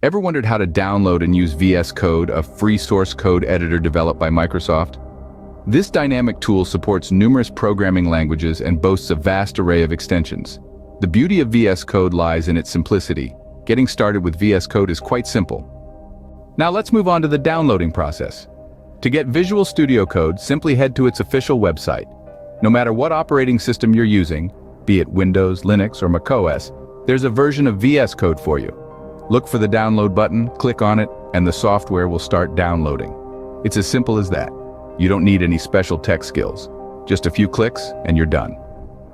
Ever wondered how to download and use VS Code, a free source code editor developed by Microsoft? This dynamic tool supports numerous programming languages and boasts a vast array of extensions. The beauty of VS Code lies in its simplicity. Getting started with VS Code is quite simple. Now let's move on to the downloading process. To get Visual Studio Code, simply head to its official website. No matter what operating system you're using, be it Windows, Linux, or macOS, there's a version of VS Code for you. Look for the download button, click on it, and the software will start downloading. It's as simple as that. You don't need any special tech skills. Just a few clicks and you're done.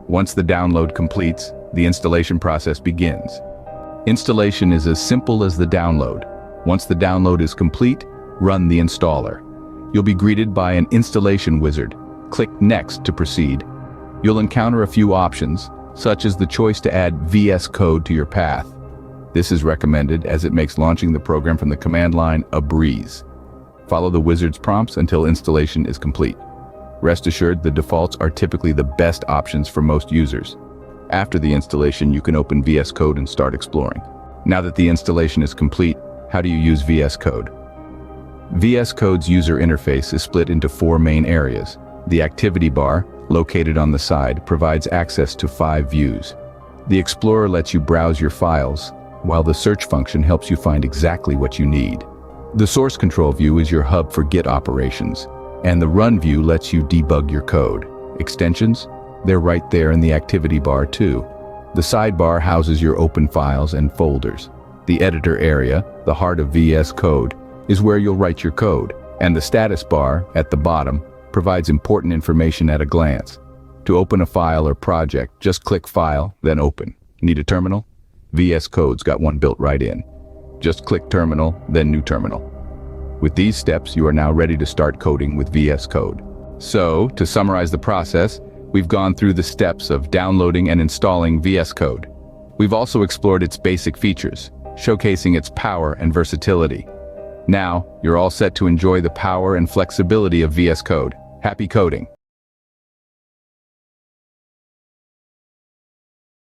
Once the download completes, the installation process begins. Installation is as simple as the download. Once the download is complete, run the installer. You'll be greeted by an installation wizard. Click Next to proceed. You'll encounter a few options, such as the choice to add VS Code to your path. This is recommended as it makes launching the program from the command line a breeze. Follow the wizard's prompts until installation is complete. Rest assured, the defaults are typically the best options for most users. After the installation, you can open VS Code and start exploring. Now that the installation is complete, how do you use VS Code? VS Code's user interface is split into 4 main areas. The activity bar, located on the side, provides access to 5 views. The Explorer lets you browse your files, while the search function helps you find exactly what you need. The source control view is your hub for Git operations, and the run view lets you debug your code. Extensions? They're right there in the activity bar too. The sidebar houses your open files and folders. The editor area, the heart of VS Code, is where you'll write your code, and the status bar, at the bottom, provides important information at a glance. To open a file or project, just click File, then Open. Need a terminal? VS Code's got one built right in. Just click Terminal, then New Terminal. With these steps, you are now ready to start coding with VS Code. So, to summarize the process, we've gone through the steps of downloading and installing VS Code. We've also explored its basic features, showcasing its power and versatility. Now, you're all set to enjoy the power and flexibility of VS Code. Happy coding!